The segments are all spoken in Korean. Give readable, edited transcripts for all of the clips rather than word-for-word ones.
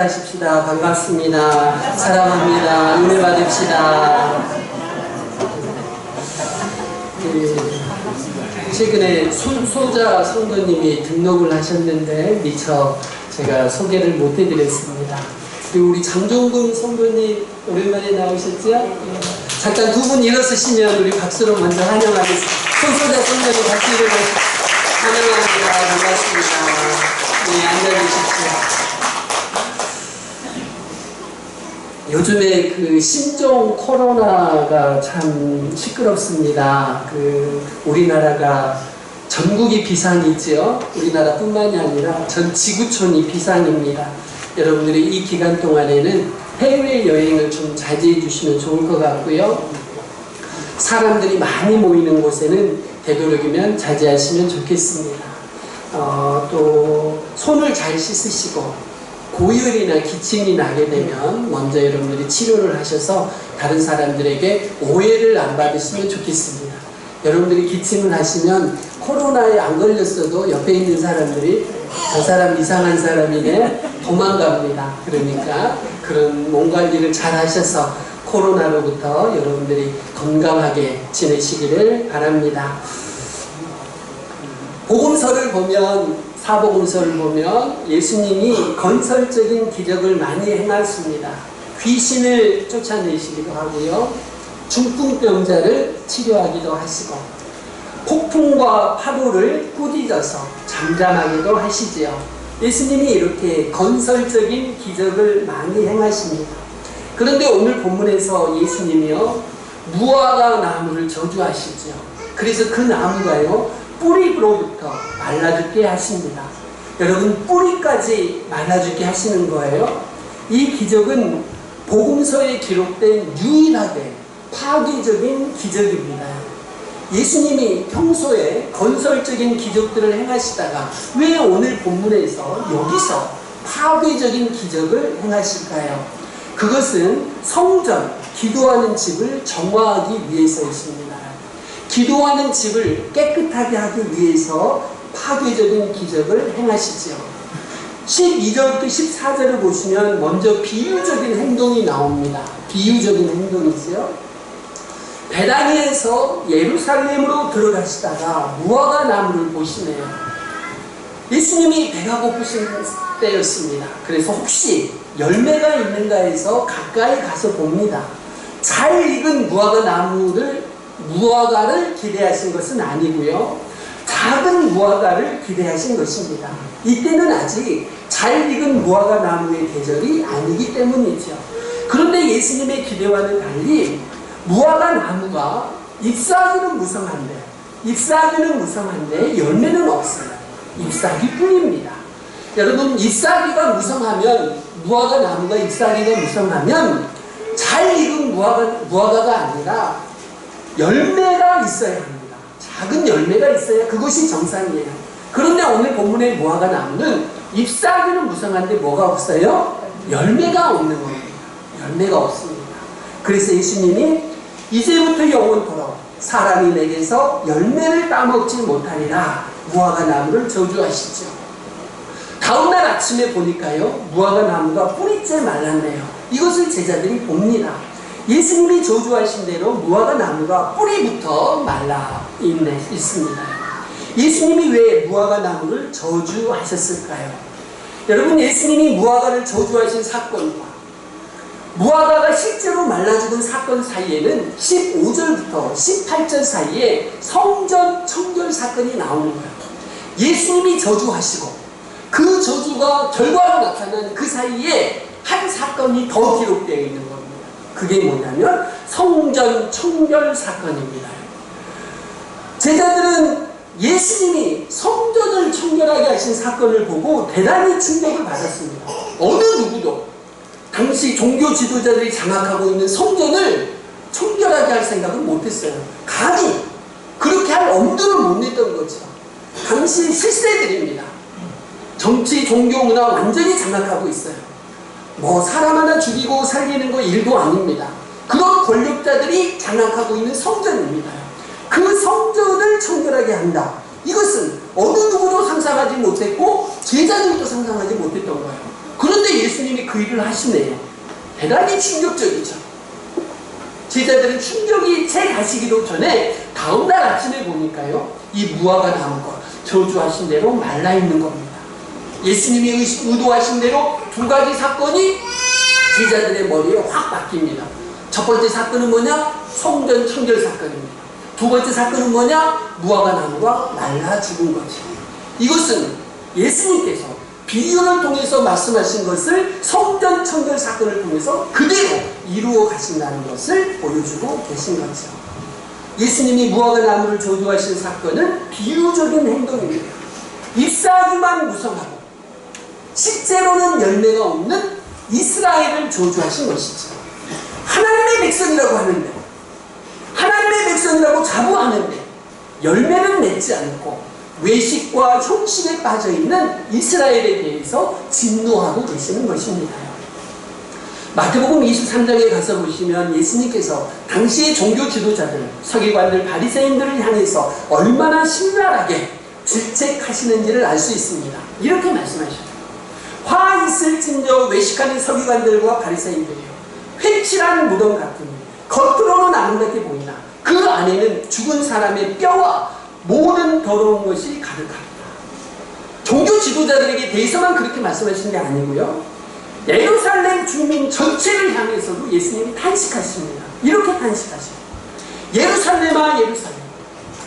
하십시다. 반갑습니다. 사랑합니다. 은혜 받읍시다. 최근에 손소자 성도님이 등록을 하셨는데 미처 제가 소개를 못 해드렸습니다. 그리고 우리 장종금 성도님 오랜만에 나오셨죠? 잠깐 두 분 일어서시면 우리 박수로 먼저 환영하겠습니다. 손소자 성도님 박수 일어나시죠. 환영합니다. 반갑습니다. 네, 앉아주십시오. 요즘에 그 신종 코로나가 참 시끄럽습니다. 우리나라가 전국이 비상이죠. 우리나라뿐만이 아니라 전 지구촌이 비상입니다. 여러분들이 이 기간 동안에는 해외 여행을 좀 자제해 주시면 좋을 것 같고요. 사람들이 많이 모이는 곳에는 되도록이면 자제하시면 좋겠습니다. 또 손을 잘 씻으시고 고열이나 기침이 나게 되면 먼저 여러분들이 치료를 하셔서 다른 사람들에게 오해를 안 받으시면 좋겠습니다. 여러분들이 기침을 하시면 코로나에 안 걸렸어도 옆에 있는 사람들이 저 사람 이상한 사람이네 도망갑니다. 그러니까 그런 몸 관리를 잘 하셔서 코로나로부터 여러분들이 건강하게 지내시기를 바랍니다. 복음서를 보면 사복음서를 보면 예수님이 건설적인 기적을 많이 행하십니다. 귀신을 쫓아내시기도 하고요. 중풍병자를 치료하기도 하시고 폭풍과 파도를 꾸짖어서 잠잠하기도 하시지요. 예수님이 이렇게 건설적인 기적을 많이 행하십니다. 그런데 오늘 본문에서 예수님이요 무화과 나무를 저주하시죠. 그래서 그 나무가요 뿌리로부터 말라 죽게 하십니다. 여러분 뿌리까지 말라 죽게 하시는 거예요. 이 기적은 복음서에 기록된 유일하게 파괴적인 기적입니다. 예수님이 평소에 건설적인 기적들을 행하시다가 왜 오늘 본문에서 여기서 파괴적인 기적을 행하실까요? 그것은 성전, 기도하는 집을 정화하기 위해서였습니다. 기도하는 집을 깨끗하게 하기 위해서 파괴적인 기적을 행하시죠. 12절부터 14절을 보시면 먼저 비유적인 행동이 나옵니다. 비유적인 행동이죠. 베다니에서 예루살렘으로 들어가시다가 무화과 나무를 보시네요. 예수님이 배가 고프신 때였습니다. 그래서 혹시 열매가 있는가 해서 가까이 가서 봅니다. 잘 익은 무화과를 기대하신 것은 아니고요. 작은 무화과를 기대하신 것입니다. 이때는 아직 잘 익은 무화과 나무의 계절이 아니기 때문이죠. 그런데 예수님의 기대와는 달리 무화과 나무가 잎사귀는 무성한데 열매는 없어요. 잎사귀뿐입니다. 여러분 잎사귀가 무성하면 무화과 나무가 잎사귀가 무성하면 잘 익은 무화과가 아니라 열매가 있어야 합니다. 작은 열매가 있어야 그것이 정상이에요. 그런데 오늘 본문의 무화과 나무는 잎사귀는 무성한데 뭐가 없어요? 열매가 없는 겁니다. 열매가 없습니다. 그래서 예수님이 이제부터 영원토록 사람이 내게서 열매를 따먹지 못하리라 무화과 나무를 저주하시죠. 다음날 아침에 보니까요 무화과 나무가 뿌리째 말랐네요. 이것을 제자들이 봅니다. 예수님이 저주하신 대로 무화과 나무가 뿌리부터 말라 있습니다. 예수님이 왜 무화과 나무를 저주하셨을까요? 여러분 예수님이 무화과를 저주하신 사건과 무화과가 실제로 말라 죽은 사건 사이에는 15절부터 18절 사이에 성전 청결 사건이 나오는 거예요. 예수님이 저주하시고 그 저주가 결과로 나타나는 그 사이에 한 사건이 더 기록되어 있는 겁니다. 그게 뭐냐면 성전 청결 사건입니다. 제자들은 예수님이 성전을 청결하게 하신 사건을 보고 대단히 충격을 받았습니다. 어느 누구도 당시 종교 지도자들이 장악하고 있는 성전을 청결하게 할 생각은 못했어요. 감히 그렇게 할 엄두를 못 냈던 거죠. 당시 실세들입니다. 정치, 종교, 문화 완전히 장악하고 있어요. 사람 하나 죽이고 살리는 거 일도 아닙니다. 그런 권력자들이 장악하고 있는 성전입니다. 그 성전을 청결하게 한다. 이것은 어느 누구도 상상하지 못했고 제자들도 상상하지 못했던 거예요. 그런데 예수님이 그 일을 하시네요. 대단히 충격적이죠. 제자들은 충격이 채 가시기도 전에 다음날 아침에 보니까요, 이 무화과 나무가 저주하신 대로 말라있는 겁니다. 예수님이 의도하신 대로 두 가지 사건이 제자들의 머리에 확 바뀝니다. 첫 번째 사건은 뭐냐? 성전 청결 사건입니다. 두 번째 사건은 뭐냐? 무화과 나무가 말라 죽은 거죠. 이것은 예수님께서 비유를 통해서 말씀하신 것을 성전 청결 사건을 통해서 그대로 이루어 가신다는 것을 보여주고 계신 거죠. 예수님이 무화과 나무를 저주하신 사건은 비유적인 행동입니다. 잎사귀만 무성하고 실제로는 열매가 없는 이스라엘을 저주하신 것이죠. 하나님의 백성이라고 하는데, 하나님의 백성이라고 자부하는데 열매는 맺지 않고 외식과 형식에 빠져있는 이스라엘에 대해서 진노하고 계시는 것입니다. 마태복음 23장에 가서 보시면 예수님께서 당시의 종교 지도자들, 서기관들, 바리새인들을 향해서 얼마나 신랄하게 질책하시는지를 알 수 있습니다. 이렇게 말씀하셨어요. 화 있을진저 외식하는 서기관들과 바리새인들이요, 회칠한 무덤 같으니 겉으로는 아름답게 보이나 그 안에는 죽은 사람의 뼈와 모든 더러운 것이 가득합니다. 종교 지도자들에게 대해서만 그렇게 말씀하신 게 아니고요, 예루살렘 주민 전체를 향해서도 예수님이 탄식하십니다. 이렇게 탄식하십니다. 예루살렘아 예루살렘,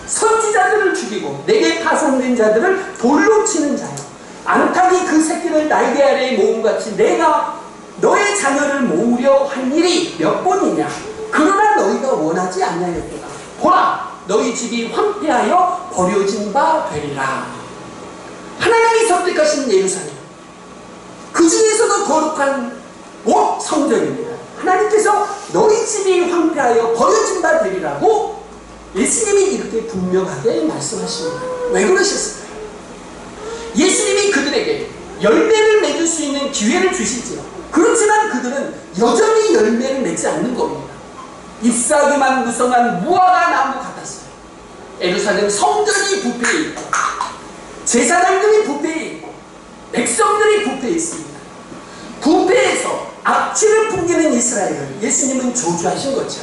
선지자들을 죽이고 내게 파송된 자들을 돌로 치는 자여, 암탉이 그 새끼를 날개 아래에 모음같이 내가 너의 자녀를 모으려 한 일이 몇 번이냐. 그러나 너희가 원하지 아니하였도다. 보라, 너희 집이 황폐하여 버려진 바 되리라. 하나님이 선택하신 예루살렘, 그 중에서도 거룩한 옷 성전입니다. 하나님께서 너희 집이 황폐하여 버려진 바 되리라고 예수님이 이렇게 분명하게 말씀하십니다. 왜 그러셨을까요? 예수님이 그들에게 열매를 맺을 수 있는 기회를 주실지요, 그렇지만 그들은 여전히 열매를 맺지 않는 겁니다. 잎사귀만 무성한 무화과 나무 같았어요. 예루살렘 성전이 부패해 있고, 제사장들이 부패해 있고, 백성들이 부패해 있습니다. 부패해서 악취를 풍기는 이스라엘을 예수님은 저주하신 거죠.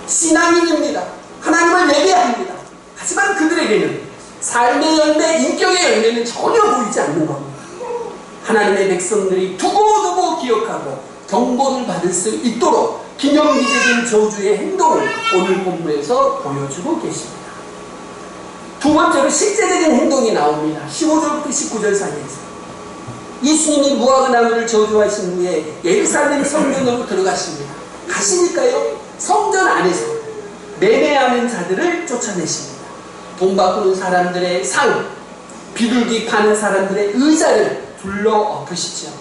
신앙인입니다. 하나님을 예배합니다. 하지만 그들에게는 삶의 열매, 인격의 열매는 전혀 보이지 않는 겁니다. 하나님의 백성들이 두고두고 기억하고 경고를 받을 수 있도록 기념비적인 저주의 행동을 오늘 본문에서 보여주고 계십니다. 두 번째로 실제적인 행동이 나옵니다. 15절부터 19절 사이에서 예수님이 무화과 나무를 저주하신 후에 예루살렘 성전으로 들어가십니다. 가시니까요, 성전 안에서 매매하는 자들을 쫓아내십니다. 돈 바꾸는 사람들의 상, 비둘기 파는 사람들의 의자를 둘러 엎으시죠.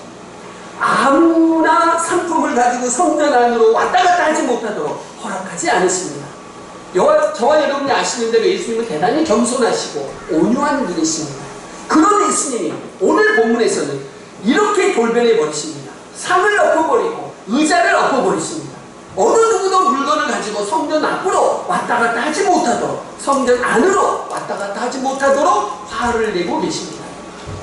아무나 상품을 가지고 성전 안으로 왔다 갔다 하지 못하도록 허락하지 않으십니다. 저와 여러분이 아시는 대로 예수님은 대단히 겸손하시고 온유한 분이십니다. 그런 예수님이 오늘 본문에서는 이렇게 돌변해 버리십니다. 상을 엎어버리고 의자를 엎어버리십니다. 어느 누구도 물건을 가지고 성전 앞으로 왔다 갔다 하지 못하도록, 성전 안으로 왔다 갔다 하지 못하도록 화를 내고 계십니다.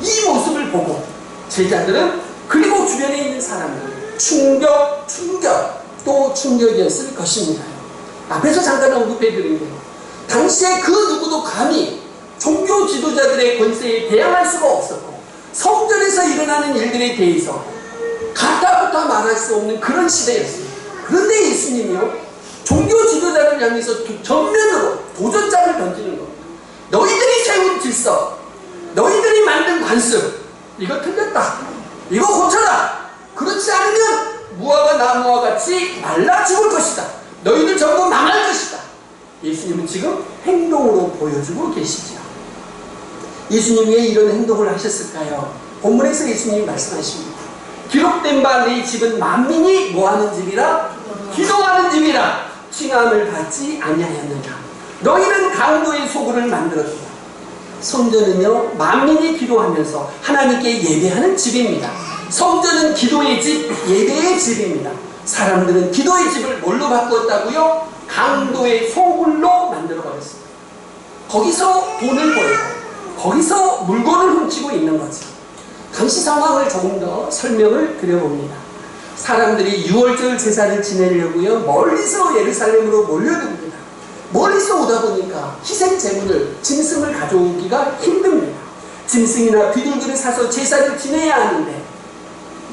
이 모습을 보고 제자들은, 그리고 주변에 있는 사람들은 충격 또 충격이었을 것입니다. 앞에서 잠깐 언급해드린 대로 당시에 그 누구도 감히 종교 지도자들의 권세에 대항할 수가 없었고, 성전에서 일어나는 일들에 대해서 가타부터 말할 수 없는 그런 시대였습니다. 그런데 예수님이요, 종교 지도자를 향해서 전면으로 도전장을 던지는 겁니다. 너희들이 세운 질서, 너희들이 만든 관습, 이거 틀렸다. 이거 고쳐라. 그렇지 않으면 무화과 나무와 같이 말라 죽을 것이다. 너희들 전부 망할 것이다. 예수님은 지금 행동으로 보여주고 계시죠. 예수님이 왜 이런 행동을 하셨을까요? 본문에서 예수님이 말씀하십니다. 기록된 바 내 집은 만민이 뭐하는 집이라? 기도하는 집이라. 칭함을 받지 아니하였느냐. 너희는 강도의 소굴을 만들었다. 성전은요, 만민이 기도하면서 하나님께 예배하는 집입니다. 성전은 기도의 집, 예배의 집입니다. 사람들은 기도의 집을 뭘로 바꾸었다고요? 강도의 소굴로 만들어버렸습니다. 거기서 돈을 벌고 거기서 물건을 훔치고 있는 거죠. 당시 상황을 조금 더 설명을 드려봅니다. 사람들이 유월절 제사를 지내려고요 멀리서 예루살렘으로 몰려듭니다. 멀리서 오다 보니까 희생 제물을, 짐승을 가져오기가 힘듭니다. 짐승이나 비둘기를 사서 제사를 지내야 하는데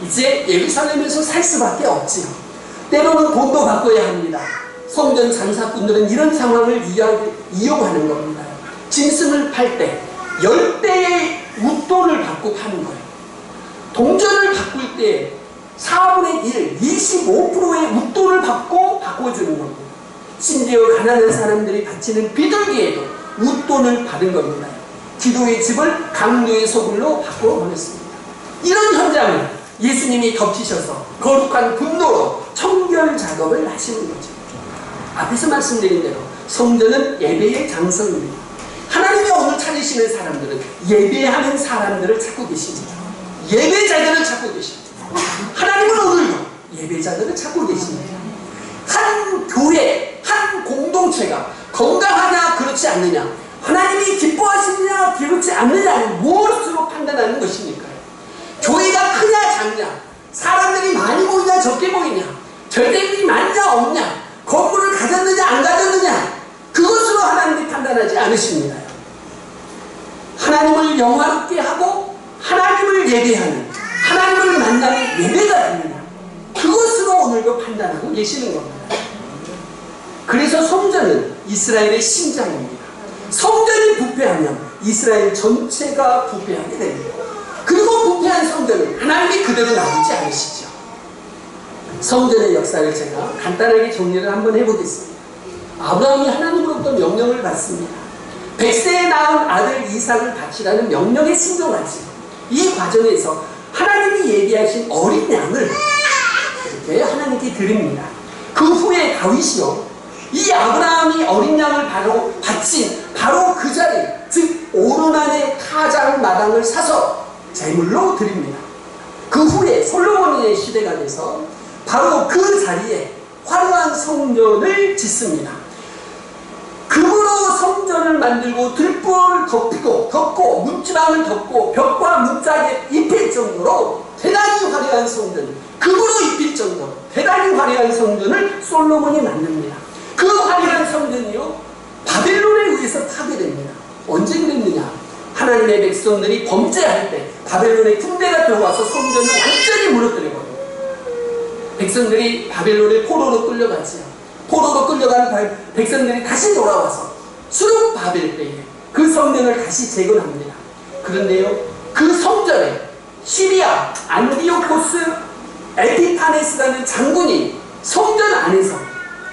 이제 예루살렘에서 살 수밖에 없지요. 때로는 돈도 바꿔야 합니다. 성전 장사꾼들은 이런 상황을 이용하는 겁니다. 짐승을 팔 때 10배의 웃돈을 받고 파는 거예요. 동전을 바꿀 때 4분의 1, 25%의 웃돈을 받고 바꿔주는 겁니다. 심지어 가난한 사람들이 바치는 비둘기에도 웃돈을 받은 겁니다. 기도의 집을 강도의 소굴로 바꿔버렸습니다. 이런 현장을 예수님이 덮치셔서 거룩한 분노로 청결 작업을 하시는 거죠. 앞에서 말씀드린 대로 성전은 예배의 장소입니다. 하나님이 오늘 찾으시는 사람들은 예배하는 사람들을 찾고 계십니다. 예배자들을 찾고 계십니다. 하나님은 오늘도 예배자들을 찾고 계십니다. 한 교회, 한 공동체가 건강하냐 그렇지 않느냐, 하나님이 기뻐하시느냐 그렇지 않느냐는 무엇으로 판단하는 것입니까? 교회가 크냐 작냐, 사람들이 많이 모이냐 적게 모이냐, 절대인이 많냐 없냐, 건물을 가졌느냐 안 가졌느냐, 그것으로 하나님이 판단하지 않으십니다. 하나님을 영화롭게 하고 하나님을 예배하는, 하나님을 만나는 예배가 되느냐, 그것으로 오늘도 판단하고 계시는 겁니다. 그래서 성전은 이스라엘의 심장입니다. 성전이 부패하면 이스라엘 전체가 부패하게 됩니다. 그리고 부패한 성전은 하나님이 그대로 놔두지 않으시죠. 성전의 역사를 제가 간단하게 정리를 한번 해보겠습니다. 아브라함이 하나님으로부터 명령을 받습니다. 100세에 낳은 아들 이삭을 바치라는 명령에 순종하지. 이 과정에서 하나님이 얘기하신 어린 양을 이렇게 하나님께 드립니다. 그 후에 다윗이요, 이 아브라함이 어린 양을 바로 바친 바로 그 자리, 즉 오르난의 타작 마당을 사서 제물로 드립니다. 그 후에 솔로몬의 시대가 돼서 바로 그 자리에 화려한 성전을 짓습니다. 금으로 성전을 만들고 들보를 덮고 문지방을 덮고 벽과 문짝에 입힐 정도로 대단히 화려한 성전, 금으로 입힐 정도로 대단히 화려한 성전을 솔로몬이 만듭니다. 그 화려한 성전이요 바벨론에 의해서 파괴됩니다. 언제 그랬느냐? 하나님의 백성들이 범죄할 때 바벨론의 군대가 들어와서 성전을 완전히 무너뜨려버려요. 백성들이 바벨론의 포로로 끌려가지요. 포로로 끌려간 백성들이 다시 돌아와서 수룹바벨 때에 그 성전을 다시 재건합니다. 그런데요, 그 성전에 시리아 안디오코스 에피파네스라는 장군이 성전 안에서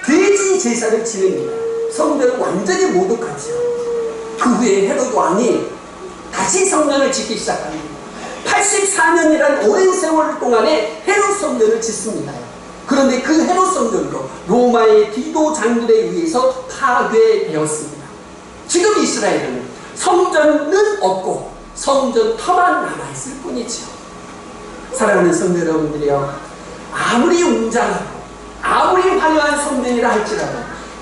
돼지 제사를 지냅니다. 성전을 완전히 모독하죠. 그 후에 헤롯 왕이 다시 성전을 짓기 시작합니다. 84년이란 오랜 세월 동안에 헤롯 성전을 짓습니다. 그런데 그 헤롯 성전도 로마의 디도 장군에 의해서 파괴되었습니다. 지금 이스라엘은 성전은 없고 성전터만 남아있을 뿐이죠. 사랑하는 성도 여러분들이요, 아무리 웅장하고 아무리 화려한 성전이라 할지라도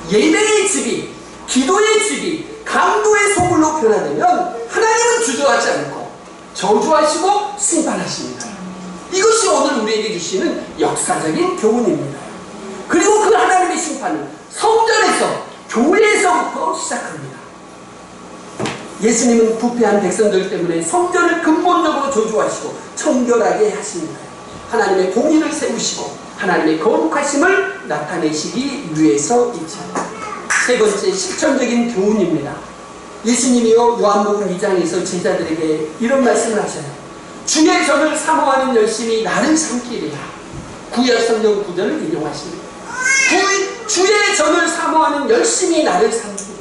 예배의 집이, 기도의 집이 강도의 소굴로 변화되면 하나님은 주저하지 않고 저주하시고 심판하십니다. 이것이 오늘 우리에게 주시는 역사적인 교훈입니다. 그리고 그 하나님의 심판은 성전에서, 교회에서부터 시작합니다. 예수님은 부패한 백성들 때문에 성전을 근본적으로 저주하시고 청결하게 하십니다. 하나님의 공의를 세우시고 하나님의 거룩하심을 나타내시기 위해서이죠. 세 번째, 실천적인 교훈입니다. 예수님이요 요한복음 2장에서 제자들에게 이런 말씀을 하셔요. 주의 전을 사모하는 열심이 나를 삼키리라. 구약 성경 구절을 인용하십니다. 주의 전을 사모하는 열심이 나를 삼키리라.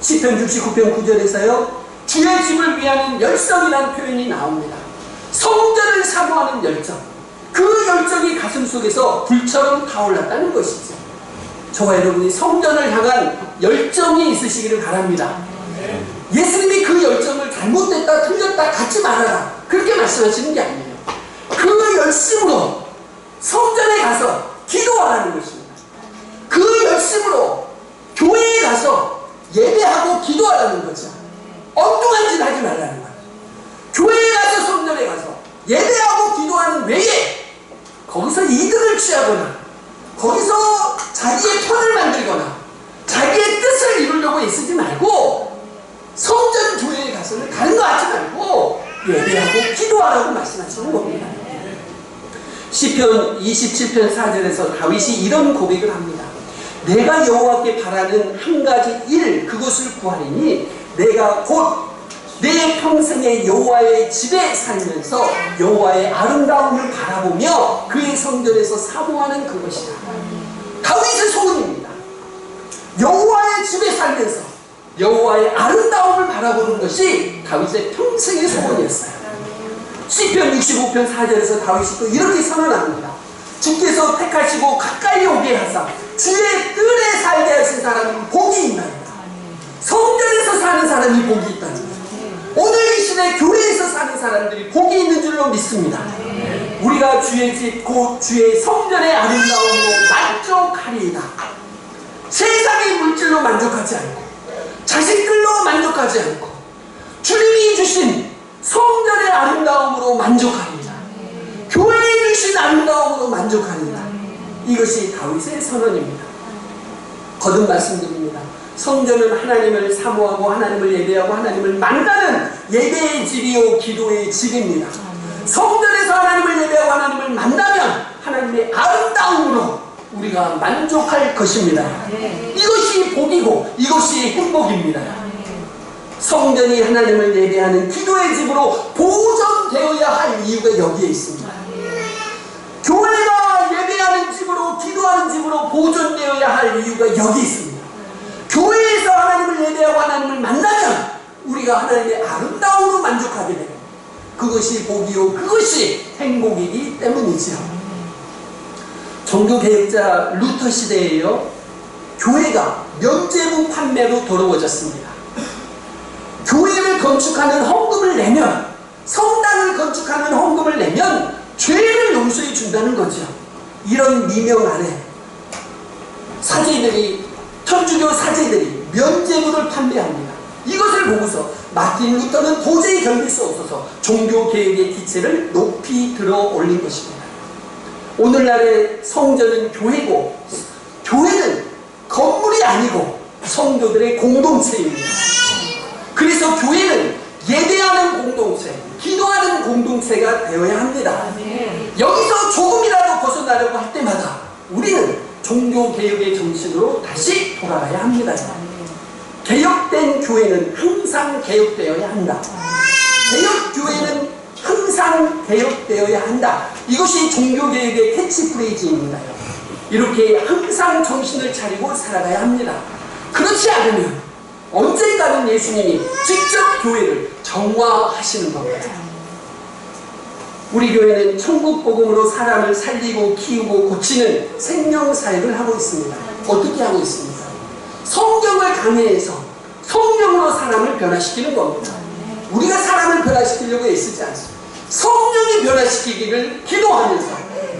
시편 69편 9절에서요 주의 집을 위하는 열성이라는 표현이 나옵니다. 성전을 사모하는 열정, 그 열정이 가슴 속에서 불처럼 타올랐다는 것이죠. 저와 여러분이 성전을 향한 열정이 있으시기를 바랍니다. 예수님이 그 열정을 잘못됐다 틀렸다 갖지 말아라 그렇게 말씀하시는 게 아니에요. 그 열심으로 성전에 가서 기도하라는 것입니다. 그 열심으로 교회에 가서 예배하고 기도하라는 거죠. 엉뚱한 짓 하지 말라는 거예요. 교회에 가서 성전에 가서 거기서 이득을 취하거나 거기서 자기의 편을 만들거나 자기의 뜻을 이루려고 애쓰지 말고 성전 교회에 가서는 다른 거 하지 말고 예배하고 기도하라고 말씀하시는 겁니다. 시편 27편 4절에서 다윗이 이런 고백을 합니다. 내가 여호와께 바라는 한 가지 일 그것을 구하리니 내가 곧 내 평생에 여호와의 집에 살면서 여호와의 아름다움을 바라보며 그의 성전에서 사모하는 그것이다. 다윗의 소원입니다. 여호와의 집에 살면서 여호와의 아름다움을 바라보는 것이 다윗의 평생의 소원이었어요. 시편 65편 4절에서 다윗이 또 이렇게 선언합니다. 주께서 택하시고 가까이 오게 하사 주의 뜰에 살게 하신 사람은 복이 있나이다. 성전에서 사는 사람이 복이 있다는 거예요. 오늘 이 시대 교회에서 사는 사람들이 복이 있는 줄로 믿습니다. 우리가 주의 집 곧 주의 성전의 아름다움으로 만족하리이다. 세상의 물질로 만족하지 않고 자식들로 만족하지 않고 주님이 주신 성전의 아름다움으로 만족하리이다. 교회에 주신 아름다움으로 만족하리이다. 이것이 다윗의 선언입니다. 거듭 말씀드립니다. 성전은 하나님을 사모하고 하나님을 예배하고 하나님을 만나는 예배의 집이요 기도의 집입니다. 성전에서 하나님을 예배하고 하나님을 만나면 하나님의 아름다움으로 우리가 만족할 것입니다. 이것이 복이고 이것이 행복입니다. 성전이 하나님을 예배하는 기도의 집으로 보존되어야 할 이유가 여기에 있습니다. 교회가 예배하는 집으로 기도하는 집으로 보존되어야 할 이유가 여기 있습니다. 교회에서 하나님을 예배하고 하나님을 만나면 우리가 하나님의 아름다움으로 만족하게 됩니다. 그것이 복이요 그것이 행복이기 때문이지요. 종교개혁자 루터 시대에요 교회가 면죄부 판매로 더러워졌습니다. 교회를 건축하는 헌금을 내면 성당을 건축하는 헌금을 내면 죄를 용서해 준다는 거죠. 이런 미명 아래 사제들이 천주교 사제들이 면죄부를 판매합니다. 이것을 보고서 마틴 루터는 도저히 견딜 수 없어서 종교개혁의 기체를 높이 들어 올린 것입니다. 오늘날의 성전은 교회고 교회는 건물이 아니고 성도들의 공동체입니다. 그래서 교회는 예배하는 공동체, 기도하는 공동체가 되어야 합니다. 여기서 조금이라도 벗어나려고 할 때마다 우리는 종교개혁의 정신으로 다시 돌아가야 합니다. 개혁된 교회는 항상 개혁되어야 한다. 개혁교회는 항상 개혁되어야 한다. 이것이 종교개혁의 캐치프레이즈입니다. 이렇게 항상 정신을 차리고 살아가야 합니다. 그렇지 않으면 언젠가는 예수님이 직접 교회를 정화하시는 겁니다. 우리 교회는 천국복음으로 사람을 살리고 키우고 고치는 생명사역을 하고 있습니다. 어떻게 하고 있습니까? 성경을 강해해서 성령으로 사람을 변화시키는 겁니다. 우리가 사람을 변화시키려고 애쓰지 않습니다. 성령이 변화시키기를 기도하면서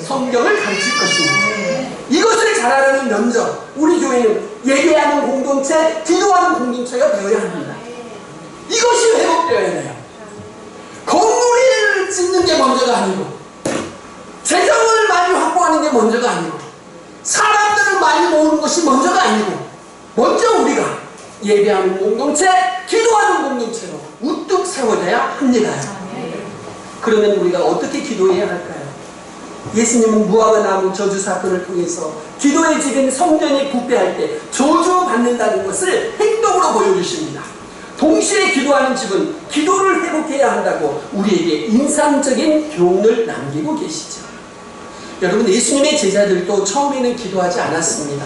성경을 가르칠 것입니다. 이것을 잘하려는 면접, 우리 교회는 예배하는 공동체, 기도하는 공동체가 되어야 합니다. 이것이 회복되어야 돼요. 건물을 짓는 게 먼저가 아니고 재정을 많이 확보하는 게 먼저가 아니고 사람들을 많이 모으는 것이 먼저가 아니고 먼저 우리가 예배하는 공동체, 기도하는 공동체로 우뚝 세워져야 합니다. 그러면 우리가 어떻게 기도해야 할까요? 예수님은 무화과 나무 저주 사건을 통해서 기도의 집인 성전이 부패할 때 저주받는다는 것을 행동으로 보여주십니다. 동시에 기도하는 집은 기도를 회복해야 한다고 우리에게 인상적인 교훈을 남기고 계시죠. 여러분, 예수님의 제자들도 처음에는 기도하지 않았습니다.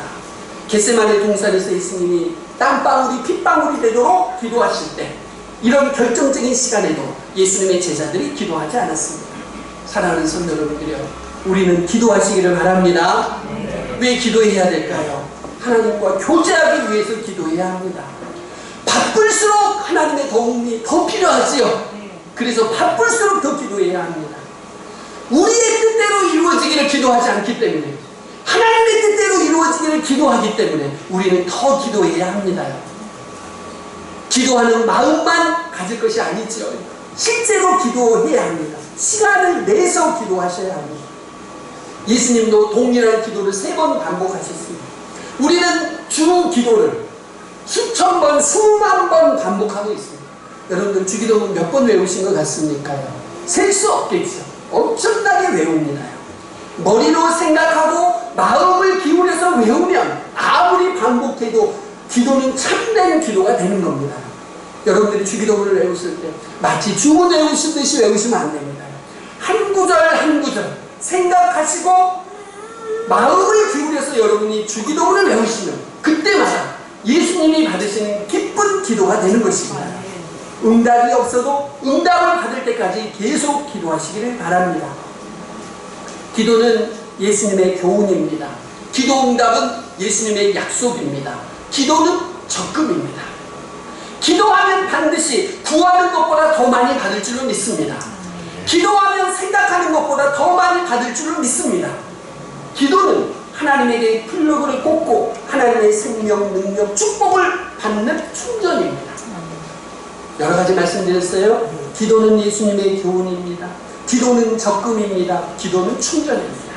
겟세마네 동산에서 예수님이 땀방울이 핏방울이 되도록 기도하실 때 이런 결정적인 시간에도 예수님의 제자들이 기도하지 않았습니다. 사랑하는 성도 여러분들이요, 우리는 기도하시기를 바랍니다. 왜 기도해야 될까요? 하나님과 교제하기 위해서 기도해야 합니다. 바쁠수록 하나님의 도움이 더 필요하지요. 그래서 바쁠수록 더 기도해야 합니다. 우리의 뜻대로 이루어지기를 기도하지 않기 때문에, 하나님의 뜻대로 이루어지기를 기도하기 때문에 우리는 더 기도해야 합니다. 기도하는 마음만 가질 것이 아니죠. 실제로 기도해야 합니다. 시간을 내서 기도하셔야 합니다. 예수님도 동일한 기도를 3번 반복하셨습니다. 우리는 주 기도를 수천 번, 수만 번 반복하고 있습니다. 여러분들 주기도문 몇 번 외우신 것 같습니까요? 셀 수 없겠죠. 엄청나게 외웁니다요. 머리로 생각하고 마음을 기울여서 외우면 아무리 반복해도 기도는 참된 기도가 되는 겁니다. 여러분들이 주기도문을 외우실 때 마치 주문 외우시듯이 외우시면 안 됩니다. 한 구절 한 구절 생각하시고 마음을 기울여서 여러분이 주기도문을 외우시면 그때마다 예수님이 받으시는 기쁜 기도가 되는 것입니다. 응답이 없어도 응답을 받을 때까지 계속 기도하시기를 바랍니다. 기도는 예수님의 교훈입니다. 기도 응답은 예수님의 약속입니다. 기도는 적금입니다. 기도하면 반드시 구하는 것보다 더 많이 받을 줄을 믿습니다. 기도하면 생각하는 것보다 더 많이 받을 줄을 믿습니다. 기도는 하나님에게 플러그를 꽂고 하나님의 생명, 능력, 축복을 받는 충전입니다. 여러 가지 말씀드렸어요. 기도는 예수님의 교훈입니다. 기도는 적금입니다. 기도는 충전입니다.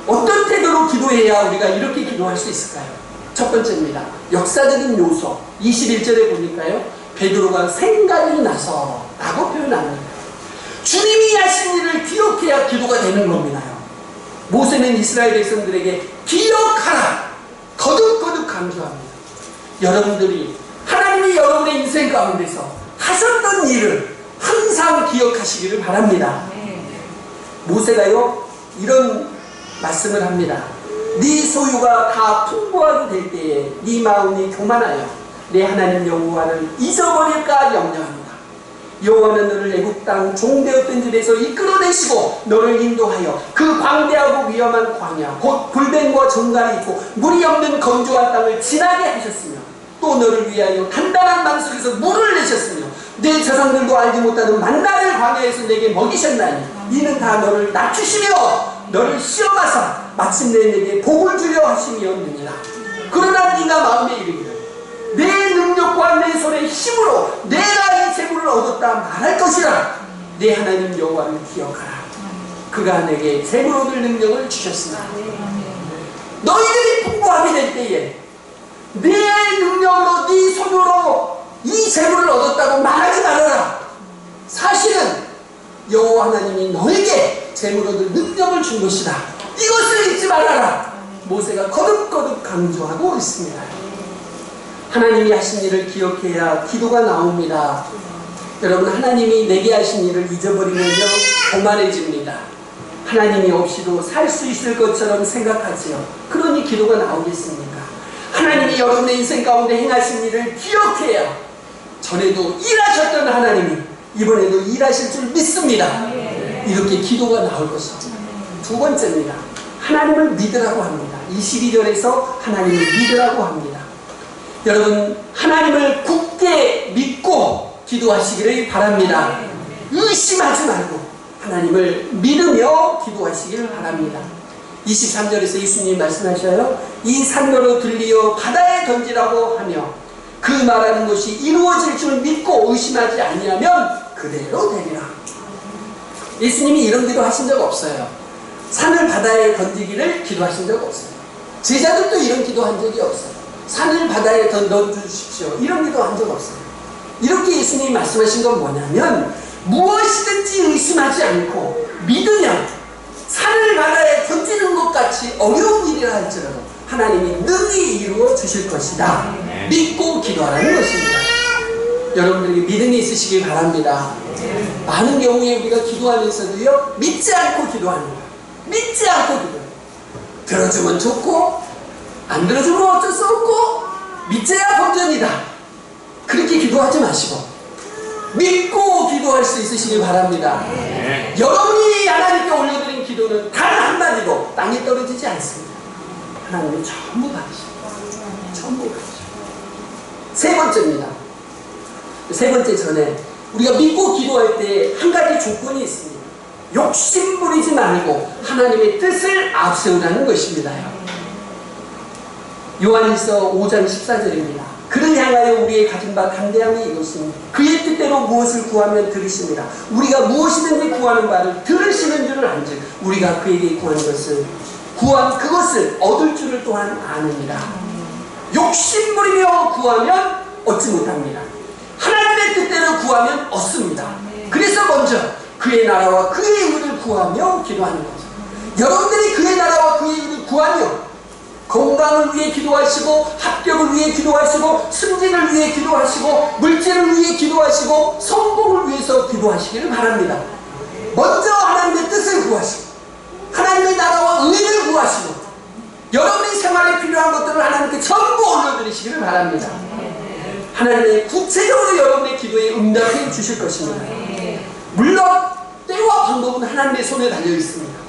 어떤 태도로 기도해야 우리가 이렇게 기도할 수 있을까요? 첫 번째입니다. 역사적인 요소 21절에 보니까요, 베드로가 생각이 나서 라고 표현합니다. 주님이 하신 일을 기억해야 기도가 되는 겁니다. 모세는 이스라엘 백성들에게 기억하라 거듭거듭 강조합니다. 여러분들이 하나님이 여러분의 인생 가운데서 하셨던 일을 항상 기억하시기를 바랍니다. 모세가요 이런 말씀을 합니다. 네 소유가 다 풍부하게 될 때에 네 마음이 교만하여 내 하나님 여호와를 잊어버릴까 염려합니다. 여호와는 너를 애굽 땅 종되었던 집에서 이끌어내시고 너를 인도하여 그 광대하고 위험한 광야 곧 불뱀과 정갈이 있고 물이 없는 건조한 땅을 지나게 하셨으며 또 너를 위하여 단단한 땅 속에서 물을 내셨으며 내 조상들도 알지 못하는 만나를 광야에서 내게 먹이셨나니 이는 다 너를 낮추시며 너를 시험하사 마침내 내게 복을 주려 하심이었느니라. 그러나 네가 마음에 이르기를 내 능력과 내 손의 힘으로 내가 이 재물을 얻었다 말할 것이라. 내 하나님 여호와를 기억하라. 그가 내게 재물 얻을 능력을 주셨습니다. 너희들이 풍부하게 될 때에 내 능력으로 네 손으로 이 재물을 얻었다고 말하지 말아라. 사실은 여호와 하나님이 너에게 재물 얻을 능력을 준 것이다. 이것을 잊지 말아라. 모세가 거듭거듭 강조하고 있습니다. 하나님이 하신 일을 기억해야 기도가 나옵니다. 여러분, 하나님이 내게 하신 일을 잊어버리면요 교만해집니다. 하나님이 없이도 살 수 있을 것처럼 생각하지요. 그러니 기도가 나오겠습니까? 하나님이 여러분의 인생 가운데 행하신 일을 기억해야 전에도 일하셨던 하나님이 이번에도 일하실 줄 믿습니다. 이렇게 기도가 나올 것입니다. 두 번째입니다. 하나님을 믿으라고 합니다. 22절에서 하나님을 믿으라고 합니다. 여러분, 하나님을 굳게 믿고 기도하시기를 바랍니다. 의심하지 말고 하나님을 믿으며 기도하시기를 바랍니다. 23절에서 예수님이 말씀하셔요. 이 산더러 들리어 바다에 던지라고 하며 그 말하는 것이 이루어질 줄 믿고 의심하지 아니하면 그대로 되리라. 예수님이 이런 기도 하신 적 없어요. 산을 바다에 던지기를 기도하신 적 없어요. 제자들도 이런 기도 한 적이 없어요. 산을 바다에 던져주십시오. 이런 기도 한 적 없어요. 이렇게 예수님이 말씀하신 건 뭐냐면 무엇이든지 의심하지 않고 믿으면 산을 바다에 던지는 것 같이 어려운 일이라 할지라도 하나님이 능히 이루어 주실 것이다. 믿고 기도하라는 것입니다. 여러분들에게 믿음이 있으시길 바랍니다. 많은 경우에 우리가 기도하면서도요 믿지 않고 기도합니다. 믿지 않고 기도해요. 들어주면 좋고 안 들어주면 어쩔 수 없고 믿어야 본전이다. 그렇게 기도하지 마시고 믿고 기도할 수 있으시길 바랍니다. 여러분이 하나님께 올려드린 기도는 단 한마디도 땅에 떨어지지 않습니다. 하나님이 전부 받으십니다. 전부 받으십니다. 세 번째입니다. 세 번째 전에 우리가 믿고 기도할 때 한 가지 조건이 있습니다. 욕심 부리지 말고 하나님의 뜻을 앞세우라는 것입니다. 요한일서 5장 14절입니다. 그를 향하여 우리의 가진 바 담대함이 이것입니다. 그의 뜻대로 무엇을 구하면 들으십니다. 우리가 무엇이든지 구하는 바를 들으시는 줄을 안즉 우리가 그에게 구한 그것을 얻을 줄을 또한 아느니라. 욕심부리며 구하면 얻지 못합니다. 하나님의 뜻대로 구하면 얻습니다. 그래서 먼저 그의 나라와 그의 의를 구하며 기도하는 거죠. 여러분들이 그의 나라와 그의 의를 구하며 건강을 위해 기도하시고, 합격을 위해 기도하시고, 승진을 위해 기도하시고, 물질을 위해 기도하시고, 성공을 위해서 기도하시기를 바랍니다. 먼저 하나님의 뜻을 구하시고, 하나님의 나라와 의를 구하시고, 여러분의 생활에 필요한 것들을 하나님께 전부 올려드리시기를 바랍니다. 하나님의 구체적으로 여러분의 기도에 응답해 주실 것입니다. 물론 때와 방법은 하나님의 손에 달려 있습니다.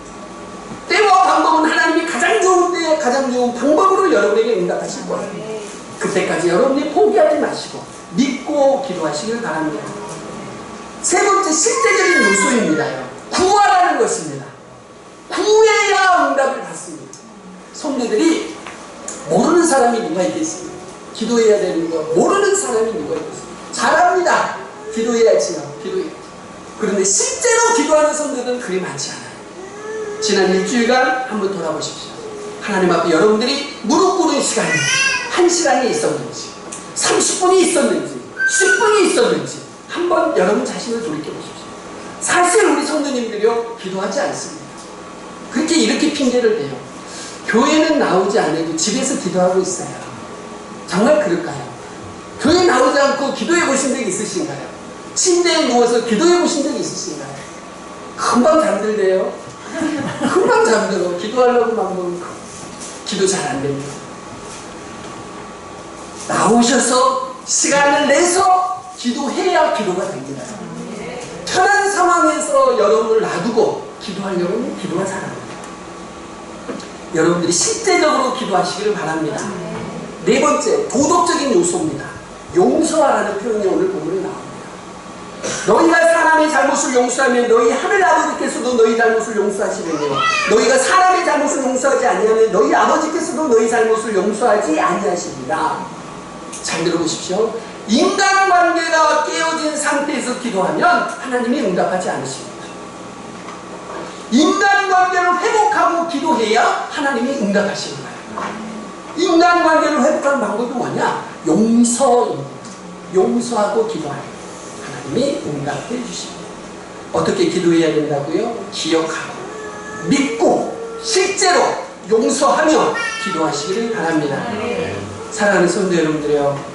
때와 방법은 하나님이 가장 좋은 때에 가장 좋은 방법으로 여러분에게 응답하실 거예요. 그때까지 여러분이 포기하지 마시고 믿고 기도하시길 바랍니다. 세 번째 실제적인 요소입니다요. 구하라는 것입니다. 구해야 응답을 받습니다. 성도들이 모르는 사람이 누가 있겠습니까? 기도해야 되는 거 모르는 사람이 누가 있겠습니까? 잘합니다. 기도해야지요. 기도해야지. 그런데 실제로 기도하는 성도들은 그리 많지 않아요. 지난 일주일간 한번 돌아보십시오. 하나님 앞에 여러분들이 무릎 꿇은 시간이 1시간이 있었는지 30분이 있었는지 10분이 있었는지 한번 여러분 자신을 돌이켜보십시오. 사실 우리 성도님들이요 기도하지 않습니다. 그렇게 이렇게 핑계를 대요. 교회는 나오지 않아도 집에서 기도하고 있어요. 정말 그럴까요? 교회 나오지 않고 기도해 보신 적 있으신가요? 침대에 누워서 기도해 보신 적 있으신가요? 금방 잠들대요. 금방 잠들어. 기도하려고 막 먹으면 기도 잘 안 됩니다. 나오셔서 시간을 내서 기도해야 기도가 됩니다. 편한 상황에서 여러분을 놔두고 기도하려면 기도가 잘 안 됩니다. 여러분들이 실제적으로 기도하시기를 바랍니다. 네 번째, 도덕적인 요소입니다. 용서하라는 표현이 오늘 본문에 나옵니다. 너희가 사람의 잘못을 용서하면 너희 하늘 아버지께서도 너희 잘못을 용서하시느니라. 너희가 사람의 잘못을 용서하지 아니하면 너희 아버지께서도 너희 잘못을 용서하지 아니하시리라. 잘 들어보십시오. 인간관계가 깨어진 상태에서 기도하면 하나님이 응답하지 않으십니다. 인간관계를 회복하고 기도해야 하나님이 응답하시는 거예요. 인간관계를 회복하는 방법이 뭐냐? 용서입니다. 용서하고 기도하요. 하나님이 응답해 주십니다. 어떻게 기도해야 된다고요? 기억하고 믿고 실제로 용서하며 기도하시기를 바랍니다. 사랑하는 성도 여러분들이요,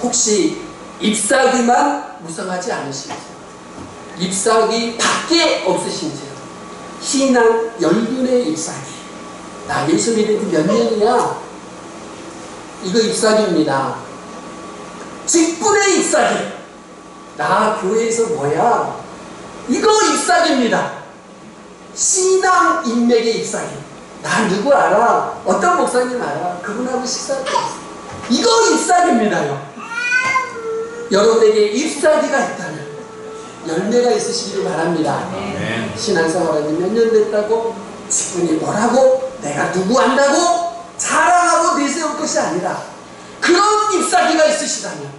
혹시 잎사귀만 무성하지 않으신지요? 잎사귀 밖에 없으신지요? 신앙 열분의 잎사귀. 나 예수 믿은 지 몇 년이야? 이거 잎사귀입니다. 직분의 잎사귀. 나 교회에서 뭐야? 이거 잎사귀입니다. 신앙 인맥의 잎사귀. 나 누구 알아? 어떤 목사님 알아? 그분하고 식사했어요. 이거 잎사귀입니다요. 여러분에게 잎사귀가 있다면 열매가 있으시기를 바랍니다. 신앙생활하니 몇 년 됐다고 직분이 뭐라고 내가 누구 안다고 자랑하고 내세울 것이 아니라 그런 잎사귀가 있으시다면,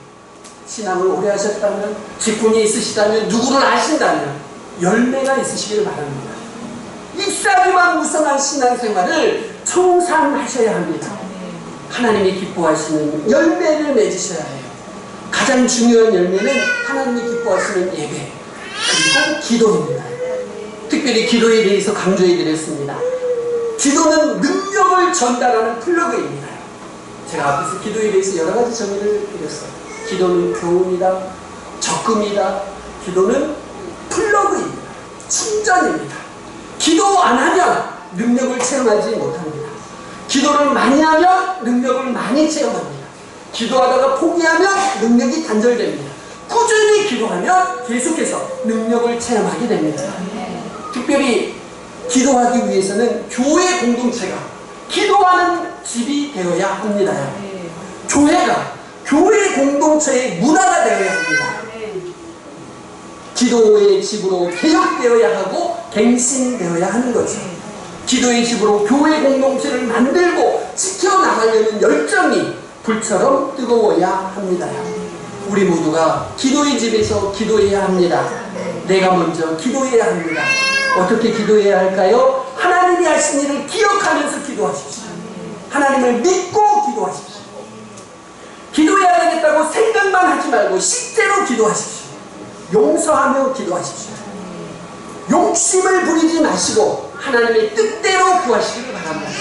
신앙을 오래 하셨다면, 직분이 있으시다면, 누구를 아신다면 열매가 있으시기를 바랍니다. 잎사귀만 무성한 신앙생활을 청산하셔야 합니다. 하나님이 기뻐하시는 열매를 맺으셔야 해요. 가장 중요한 열매는 하나님이 기뻐하시는 예배 그리고 기도입니다. 특별히 기도에 대해서 강조해 드렸습니다. 기도는 능력을 전달하는 플러그입니다. 제가 앞에서 기도에 대해서 여러 가지 정의를 드렸어요. 기도는 교훈이다, 적금이다. 기도는 플러그입니다. 충전입니다. 기도 안 하면 능력을 체험하지 못합니다. 기도를 많이 하면 능력을 많이 체험합니다. 기도하다가 포기하면 능력이 단절됩니다. 꾸준히 기도하면 계속해서 능력을 체험하게 됩니다. 특별히 기도하기 위해서는 교회 공동체가 기도하는 집이 되어야 합니다. 교회가 교회 공동체의 문화가 되어야 합니다. 기도의 집으로 개혁되어야 하고 갱신되어야 하는 거죠. 기도의 집으로 교회 공동체를 만들고 지켜나가려는 열정이 불처럼 뜨거워야 합니다. 우리 모두가 기도의 집에서 기도해야 합니다. 내가 먼저 기도해야 합니다. 어떻게 기도해야 할까요? 하나님이 하신 일을 기억하면서 기도하십시오. 하나님을 믿고 기도하십시오. 기도해야 되겠다고 생각만 하지 말고 실제로 기도하십시오. 용서하며 기도하십시오. 욕심을 부리지 마시고 하나님의 뜻대로 구하시기를 바랍니다.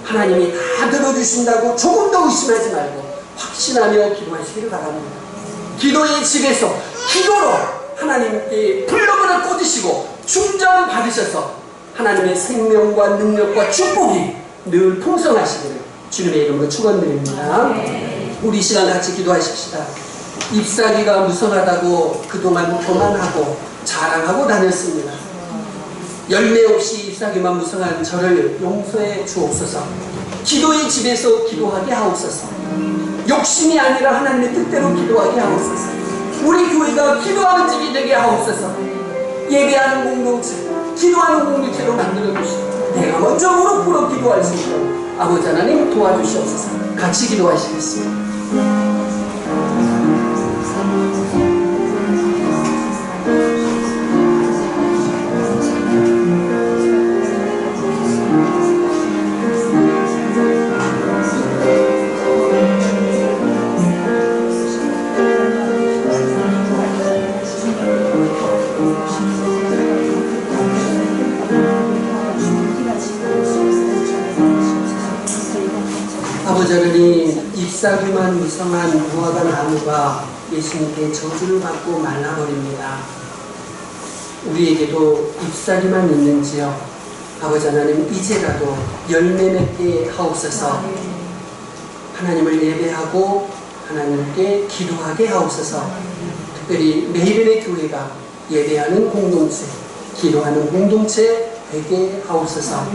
하나님이 다 들어주신다고 조금 더 의심하지 말고 확신하며 기도하시기를 바랍니다. 기도의 집에서 기도로 하나님께 플러그를 꽂으시고 충전 받으셔서 하나님의 생명과 능력과 축복이 늘 풍성하시기를 주님의 이름으로 축원드립니다. 우리 시간 같이 기도하십시다. 잎사귀가 무성하다고 그동안 교만하고 자랑하고 다녔습니다. 열매 없이 잎사귀만 무성한 저를 용서해 주옵소서. 기도의 집에서 기도하게 하옵소서. 욕심이 아니라 하나님의 뜻대로 기도하게 하옵소서. 우리 교회가 기도하는 집이 되게 하옵소서. 예배하는 공동체, 기도하는 공동체로 만들어주시고 내가 먼저 무릎 꿇어 기도할 수 있도록 아버지 하나님 도와주시옵소서. 같이 기도하시겠습니다. 아버지 하나님, 잎사귀만 무성한 무화과 나무가 예수님께 저주를 받고 말라버립니다. 우리에게도 잎사귀만 있는지요? 아버지 하나님, 이제라도 열매 맺게 하옵소서. 하나님을 예배하고 하나님께 기도하게 하옵소서. 특별히 매일의 교회가 예배하는 공동체, 기도하는 공동체 되게 하옵소서.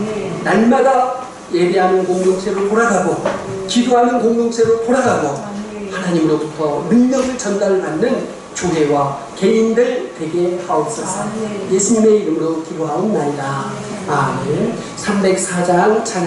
날마다 예배하는 공동체로 돌아가고 기도하는 공동체로 돌아가고 하나님으로부터 능력을 전달받는 교회와 개인들 되게 하옵소서. 예수님의 이름으로 기도하옵나이다. 아멘. 304장 찬양